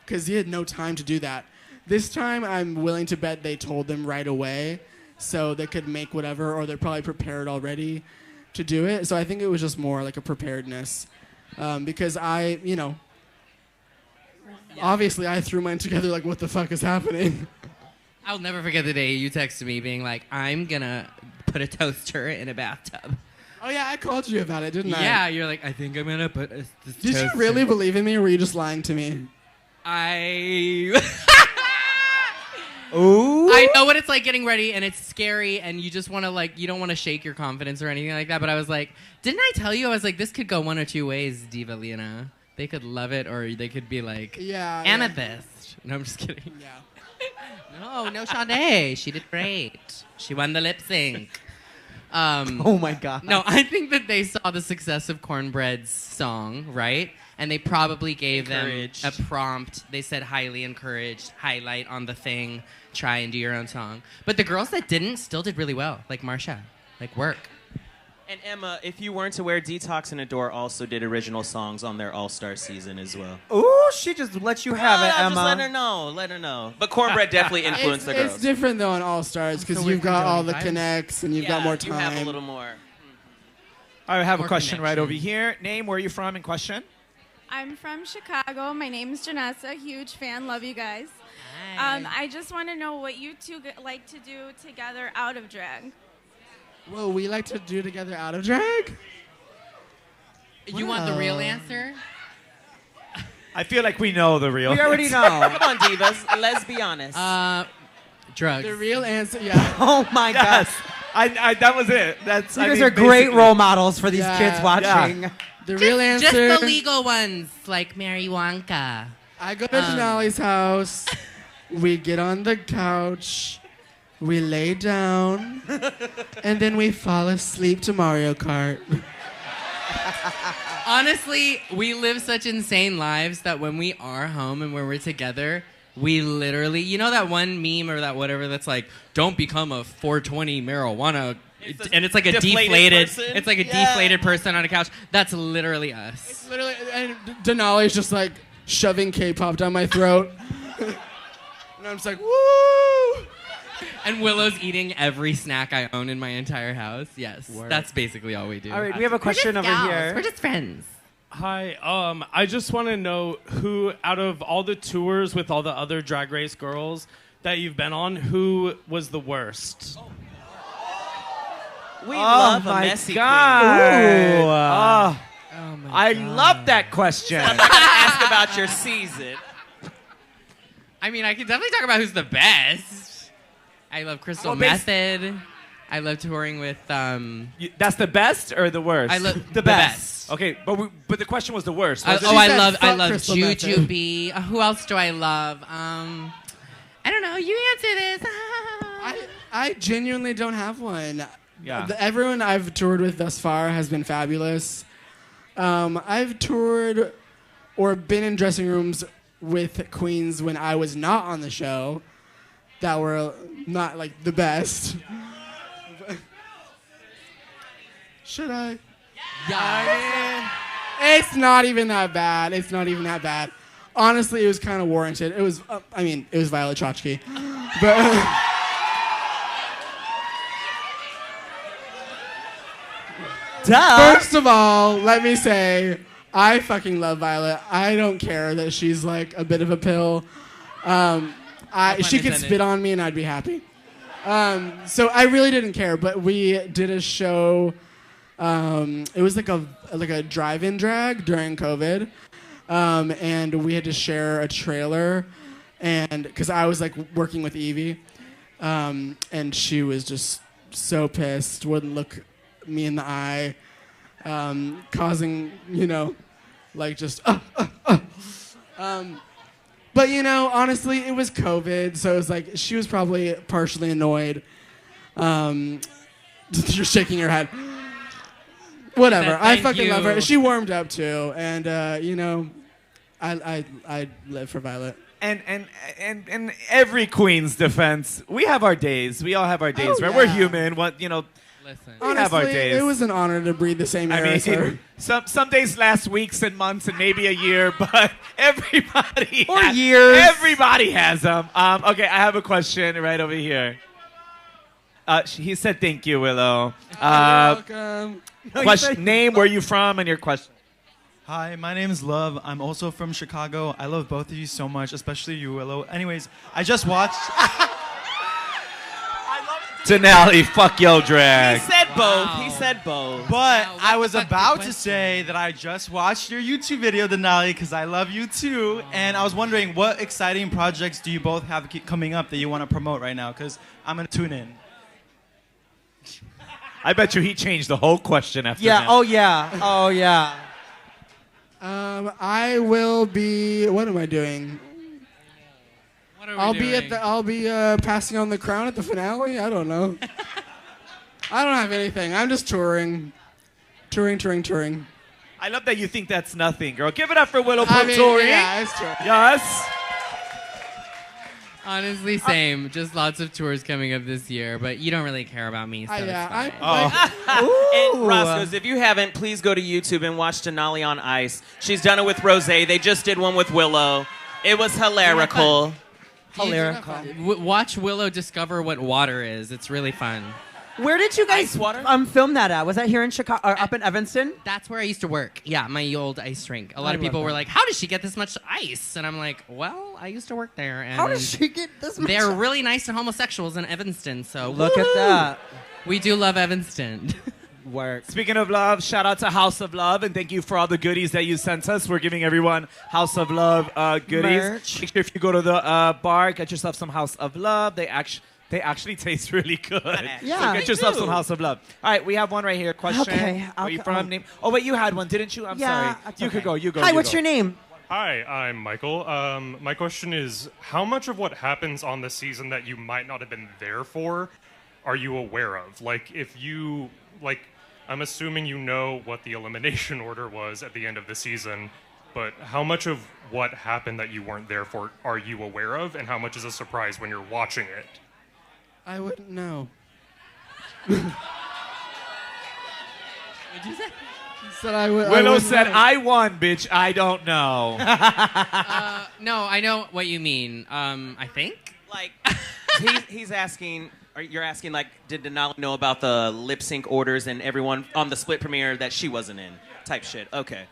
because he had no time to do that. This time, I'm willing to bet they told them right away so they could make whatever, or they're probably prepared already to do it. So I think it was just more like a preparedness. Because obviously I threw mine together like, what the fuck is happening? I'll never forget the day you texted me being like, I'm gonna put a toaster in a bathtub. Oh yeah, I called you about it, didn't I? Yeah, you're like, I think I'm gonna put this Did toaster. you really believe in me, or were you just lying to me? Ooh. I know what it's like getting ready, and it's scary, and you just want to, you don't want to shake your confidence or anything like that, but I was like, didn't I tell you? I was like, this could go one or two ways, Diva Lena. They could love it, or they could be like, Yeah. Amethyst. No, I'm just kidding. Yeah. No, Sade. She did great. She won the lip sync. Oh my God. No, I think that they saw the success of Cornbread's song, right? And they probably gave Encouraged. them a prompt. They said highly encouraged, highlight on the thing, try and do your own song. But the girls that didn't still did really well, like Marsha, work. And Emma, if you weren't aware, Detox and Adore also did original songs on their All-Star season as well. Ooh, she just let you have it, No, Emma. just let her know. But Cornbread definitely influenced the girls. It's different though on All Stars because So you've we're got all the condoning connects and you've got more time. You have a little more. I have a More question right connection. over here. Name, where are you from, and question? I'm from Chicago. My name's Janessa. Huge fan. Love you guys. I just want to know what you two like to do together out of drag. Well, we like to do together out of drag. You want the real Wow. answer? I feel like we know the real. We already know. Come on, divas. Let's be honest. Drugs. The real answer, yeah. Oh my Yes. God. That was it. You guys are great role models for these Yeah. kids watching. Yeah. The real answer. Just the legal ones, like Mary Wonka. I go to Denali's house. We get on the couch. We lay down. And then we fall asleep to Mario Kart. Honestly, we live such insane lives that when we are home and when we're together, we literally, you know that one meme or that whatever that's like, don't become a 420 marijuana, and it's like a deflated person. it's like a deflated person on a couch. That's literally us. It's literally, and Denali's just like shoving K-pop down my throat. And I'm just like, woo! And Willow's eating every snack I own in my entire house. Yes, that's basically all we do. All right, we have a question over here. We're just friends. Hi, I just want to know who, out of all the tours with all the other Drag Race girls that you've been on, who was the worst? We love a messy God. queen. I love that question. I'm not gonna ask about your season. I mean, I can definitely talk about who's the best. I love Crystal Method. I love touring with. That's the best or the worst? I love The best. Okay, but the question was the worst. I wasn't it? love Crystal Jujubee. Who else do I love? I don't know. You answer this. I genuinely don't have one. Yeah. Everyone I've toured with thus far has been fabulous. I've toured or been in dressing rooms with queens when I was not on the show that were not like the best. Should I? Yeah. It's not even that bad. It's not even that bad. Honestly, it was kind of warranted. It was, it was Violet Chachki. But Duh. first of all, let me say, I fucking love Violet. I don't care that she's like a bit of a pill. She could spit on me and I'd be happy. So I really didn't care. But we did a show. It was like a drive-in drag during COVID, and we had to share a trailer, and because I was like working with Evie, and she was just so pissed, wouldn't look me in the eye, causing like just. But honestly, it was COVID, so it was like she was probably partially annoyed. You're shaking your head. Whatever. I fucking love her. She warmed up too, and I live for Violet. And every queen's defense, we have our days. We all have our days, right? Yeah. We're human. Listen. We have our Honestly, days. it was an honor to breathe the same air as her. some days last weeks and months and maybe a year, but everybody Or years. Everybody has them. Okay, I have a question right over here. He said thank you, Willow. You're welcome. Question, name, where you from, and your question. Hi, my name is Love. I'm also from Chicago. I love both of you so much, especially you, Willow. Anyways, I just watched... Denali, fuck yo drag. He said both. He said both. But Wow, I was what the fuck's about the to question? say that I just watched your YouTube video, Denali, because I love you too. And I was wondering, what exciting projects do you both have coming up that you want to promote right now? Because I'm going to tune in. I bet you he changed the whole question after Yeah. that. Oh yeah. Oh yeah. I will be. What am I doing? What are we doing? I'll be passing on the crown at the finale. I don't know. I don't have anything. I'm just touring. I love that you think that's nothing, girl. Give it up for Willow touring. Yeah, it's true. Yes. Honestly, same. Just lots of tours coming up this year, but you don't really care about me, so it's fine. And Roscoe's, if you haven't, please go to YouTube and watch Denali on Ice. She's done it with Rose. They just did one with Willow. It was hilarical. Watch Willow discover what water is. It's really fun. Where did you guys Ice water? film that at? Was that here in Chicago or up in Evanston? That's where I used to work. Yeah, my old ice rink. A lot of love people were that. like, "How does she get this much ice?" And I'm like, "Well, I used to work there." And How does she get this much? they're really nice to homosexuals in Evanston. So Look at that. We do love Evanston. Work. Speaking of love, shout out to House of Love, and thank you for all the goodies that you sent us. We're giving everyone House of Love goodies. Merch. Make sure if you go to the bar, get yourself some House of Love. They actually taste really good. Yeah. So get yourself some House of Love. All right, we have one right here. Question. Okay, Where you from? Name. Oh, wait, you had one, didn't you? I'm sorry. that's You okay. could go. You go. Hi, you what's go. your name? Hi, I'm Michael. My question is, how much of what happens on the season that you might not have been there for are you aware of? Like, if you, like, I'm assuming you know what the elimination order was at the end of the season, but how much of what happened that you weren't there for are you aware of, and how much is a surprise when you're watching it? I wouldn't know. What'd you say? Said I would. Willow said, I won, bitch. I don't know. No, I know what you mean. I think. Like, he's asking, or you're asking, like, did Denali know about the lip sync orders and everyone on the split premiere that she wasn't in? Type shit. Okay.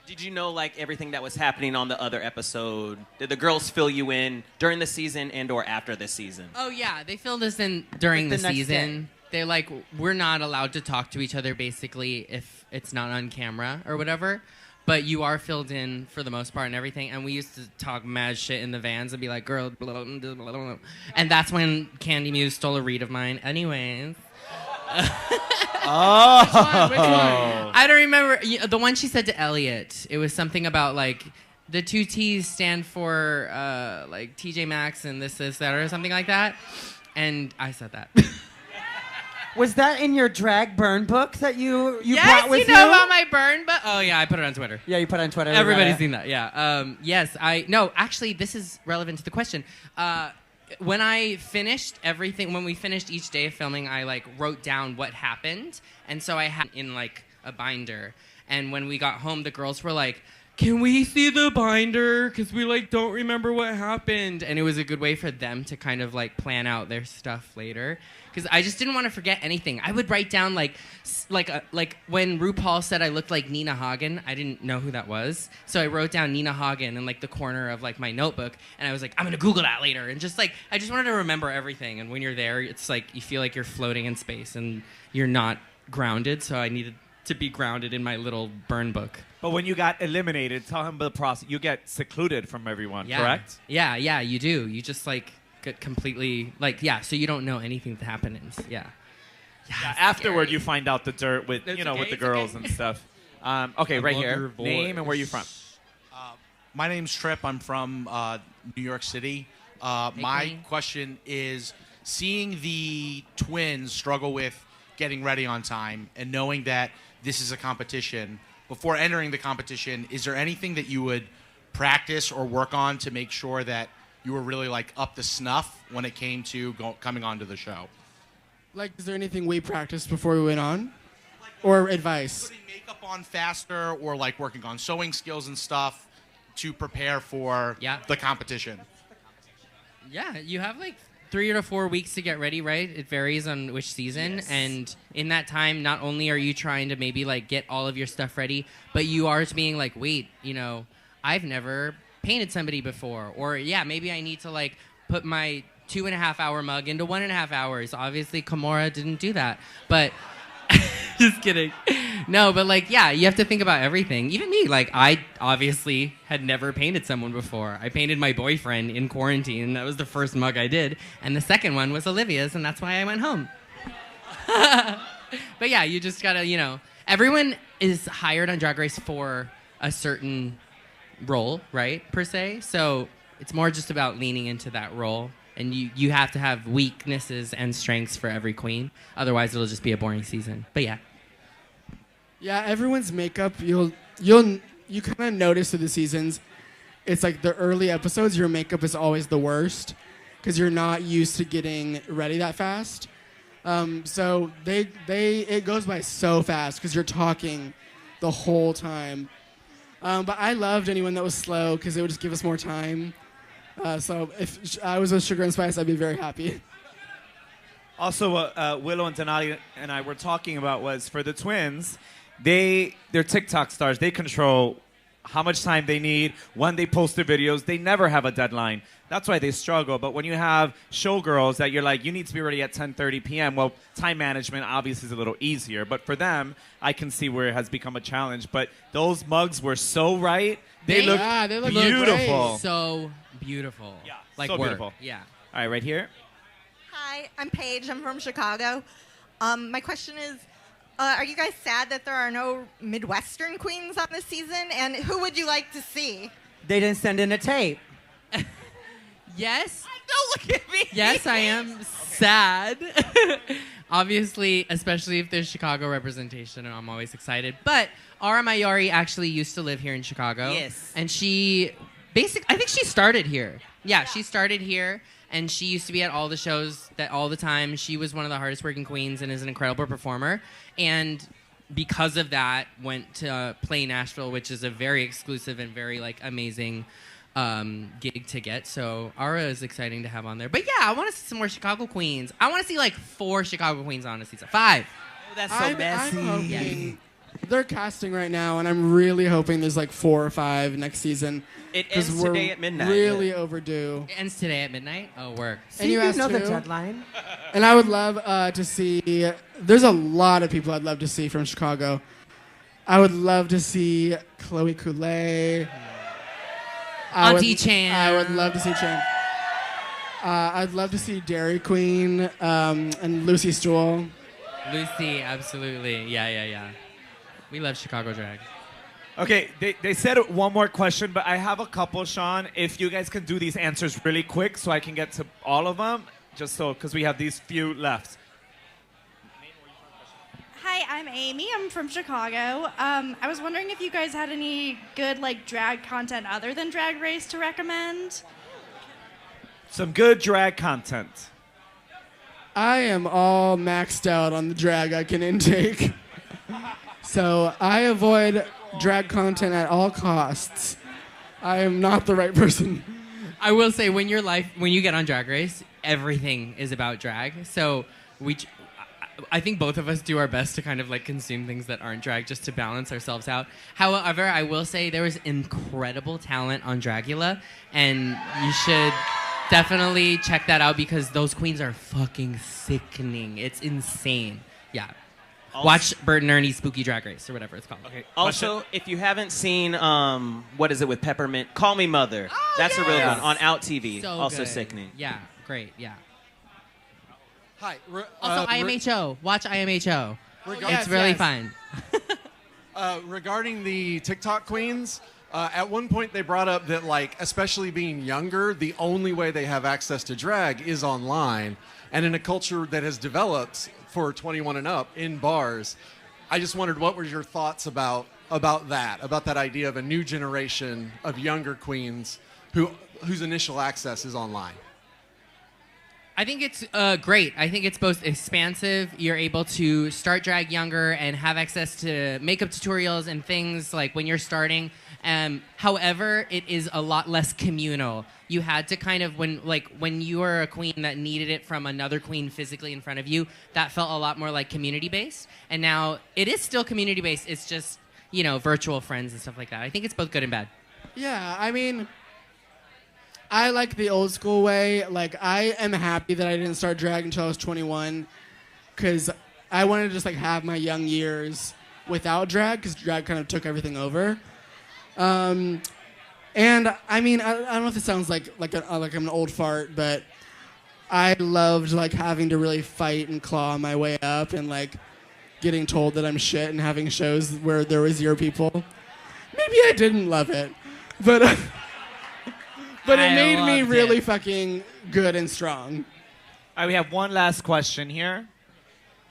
Did you know, like, everything that was happening on the other episode? Did the girls fill you in during the season and or after the season? Oh, yeah. They filled us in during Like the the next season. They're like, we're not allowed to talk to each other, basically, if it's not on camera or whatever. But you are filled in for the most part and everything. And we used to talk mad shit in the vans and be like, girl, blah, blah, blah, blah, blah. And that's when Candy Muse stole a read of mine. Anyways. Oh. Which one? I don't remember. The one she said to Elliot. It was something about, like, the two T's stand for, like, TJ Maxx and this, that, or something like that. And I said that. Was that in your drag burn book that you yes, brought with you know about my burn, but oh yeah, I put it on Twitter. Yeah, you put it on Twitter. Everybody's seen that. Yeah. Yes, no. Actually, this is relevant to the question. When I finished everything, when we finished each day of filming, I like wrote down what happened, and so I had in like a binder. And when we got home, the girls were like, "Can we see the binder? Because we like don't remember what happened." And it was a good way for them to kind of like plan out their stuff later. Because I just didn't want to forget anything. I would write down like when RuPaul said I looked like Nina Hagen, I didn't know who that was. So I wrote down Nina Hagen in like the corner of like my notebook, and I was like, I'm gonna Google that later. And just like I just wanted to remember everything. And when you're there, it's like you feel like you're floating in space and you're not grounded. So I needed to be grounded in my little burn book. But when you got eliminated, tell him the process. You get secluded from everyone, Yeah. correct? Yeah, you do. You just like get completely like so you don't know anything that happens. Yeah. Yeah, afterward, you find out the dirt with That's with okay, the it's girls okay. and stuff. Okay, right love here. your voice. Name and where you from? My name's Tripp. I'm from New York City. My Queen. question is, seeing the twins struggle with getting ready on time and knowing that this is a competition, before entering the competition, is there anything that you would practice or work on to make sure that you were really like up to snuff when it came to coming onto the show? Like, is there anything we practiced before we went on? Or advice? Putting makeup on faster or like working on sewing skills and stuff to prepare for the competition? Yeah, you have like 3 to 4 weeks to get ready, right? It varies on which season. Yes. And in that time, not only are you trying to maybe like get all of your stuff ready, but you are being like, wait, I've never painted somebody before. Or maybe I need to like put my 2.5 hour mug into 1.5 hours. Obviously, Kimura didn't do that. But just kidding. No, but like, you have to think about everything. Even me, like, I obviously had never painted someone before. I painted my boyfriend in quarantine. That was the first mug I did. And the second one was Olivia's, and that's why I went home. But you just gotta, everyone is hired on Drag Race for a certain role, right, per se. So it's more just about leaning into that role. And you have to have weaknesses and strengths for every queen. Otherwise, it'll just be a boring season. But yeah, everyone's makeup, you kind of notice through the seasons. It's like the early episodes, your makeup is always the worst because you're not used to getting ready that fast. So it goes by so fast because you're talking the whole time. But I loved anyone that was slow because it would just give us more time. So if I was with Sugar and Spice, I'd be very happy. Also, Willow and Denali and I were talking about was for the twins, they're TikTok stars. They control how much time they need, when they post their videos. They never have a deadline. That's why they struggle. But when you have showgirls that you're like, you need to be ready at 10:30 p.m., well, time management obviously is a little easier. But for them, I can see where it has become a challenge. But those mugs were so right. They look beautiful. So beautiful. Yeah, like so work. beautiful. Yeah. All right, right here. Hi, I'm Paige. I'm from Chicago. My question is, are you guys sad that there are no Midwestern queens on this season? And who would you like to see? They didn't send in a tape. Yes. Don't look at me. Yes, I am sad. Obviously, especially if there's Chicago representation, I'm always excited. But Ara Mayari actually used to live here in Chicago. Yes. And I think she started here. Yeah, she started here, and she used to be at all the shows all the time. She was one of the hardest working queens and is an incredible performer. And because of that, went to Play Nashville, which is a very exclusive and very amazing gig to get. So Ara is exciting to have on there. But yeah, I want to see some more Chicago queens. I want to see 4 Chicago queens on a season. 5. Oh, that's so messy. I'm hoping they're casting right now, and I'm really hoping there's 4 or 5 next season. It ends today at midnight. Really overdue. It ends today at midnight? Oh, work. And you asked know the who? deadline. And I would love to see. There's a lot of people I'd love to see from Chicago. I would love to see Chloe Coulee. Auntie Chan. I would love to see Chan. I'd love to see Dairy Queen and Lucy Stool. Lucy, absolutely. Yeah. We love Chicago drag. Okay, they said one more question, but I have a couple, Sean. If you guys can do these answers really quick so I can get to all of them, because we have these few left. Hi, I'm Amy. I'm from Chicago. I was wondering if you guys had any good drag content other than Drag Race to recommend. Some good drag content. I am all maxed out on the drag I can intake. So I avoid drag content at all costs. I am not the right person. I will say, when you get on Drag Race, everything is about drag. So I think both of us do our best to kind of consume things that aren't drag just to balance ourselves out. However, I will say there is incredible talent on Dragula, and you should definitely check that out because those queens are fucking sickening. It's insane. Yeah. Watch Bert and Ernie's Spooky Drag Race or whatever it's called. Okay. Also, if you haven't seen, what is it with Peppermint? Call Me Mother. That's a real one on Out TV. So also good. sickening. Yeah, great, yeah. Hi. Also, IMHO. Watch IMHO. Yes, It's really yes. fun. Regarding the TikTok queens, at one point they brought up that, especially being younger, the only way they have access to drag is online. And in a culture that has developed for 21 and up in bars, I just wondered what were your thoughts about that idea of a new generation of younger queens whose initial access is online. I think it's great. I think it's both expansive. You're able to start drag younger and have access to makeup tutorials and things when you're starting. However, it is a lot less communal. You had to kind of, when you were a queen that needed it from another queen physically in front of you, that felt a lot more like community-based. And now it is still community-based. It's just, virtual friends and stuff like that. I think it's both good and bad. Yeah, I mean, I like the old school way. I am happy that I didn't start drag until I was 21 because I wanted to just have my young years without drag because drag kind of took everything over. And I mean, I don't know if it sounds like I'm an old fart, but I loved having to really fight and claw my way up and getting told that I'm shit and having shows where there was 0 people. Maybe I didn't love it, but it made me really fucking good and strong. All right, we have one last question here.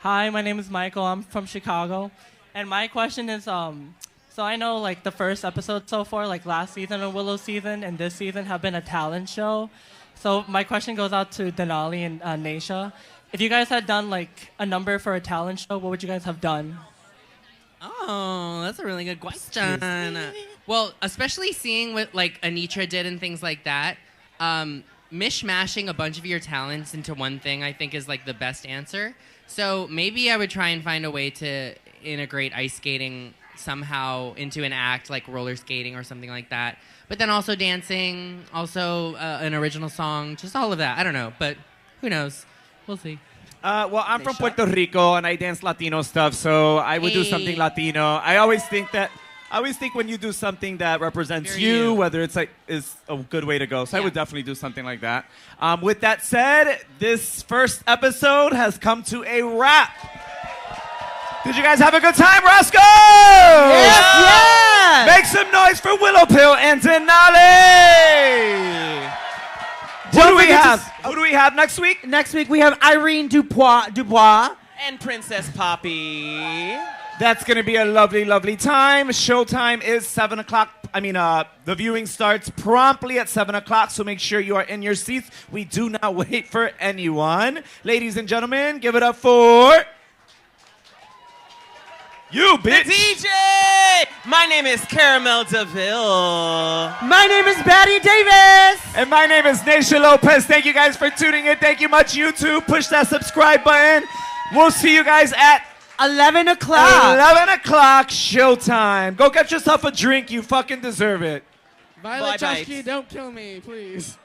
Hi, my name is Michael. I'm from Chicago, and my question is so I know the first episode so far, last season of Willow season and this season have been a talent show. So my question goes out to Denali and Naysha. If you guys had done a number for a talent show, what would you guys have done? Oh, that's a really good question. Well, especially seeing what Anitra did and things like that, mishmashing a bunch of your talents into one thing I think is the best answer. So maybe I would try and find a way to integrate ice skating somehow into an act like roller skating or something like that. But then also dancing, also an original song, just all of that. I don't know, but who knows? We'll see. Well, I'm from Puerto Rico and I dance Latino stuff, so I would do something Latino. I always think that I always think when you do something that represents Very you, you. whether it's like is a good way to go. So I Yeah. would definitely do something like that. With that said, this first episode has come to a wrap. Did you guys have a good time, Roscoe? Yes! Make some noise for Willow Pill and Denali. Who do we have next week? Next week we have Irene Dubois. And Princess Poppy. That's going to be a lovely, lovely time. Showtime is 7 o'clock. The viewing starts promptly at 7 o'clock, so make sure you are in your seats. We do not wait for anyone. Ladies and gentlemen, give it up for... You, bitch! The DJ! My name is Caramel DeVille. My name is Batty Davis. And my name is Naysha Lopez. Thank you guys for tuning in. Thank you much, YouTube. Push that subscribe button. We'll see you guys at 11 o'clock. 11 o'clock showtime. Go get yourself a drink. You fucking deserve it. Violet Bye, Chachki, don't kill me, please.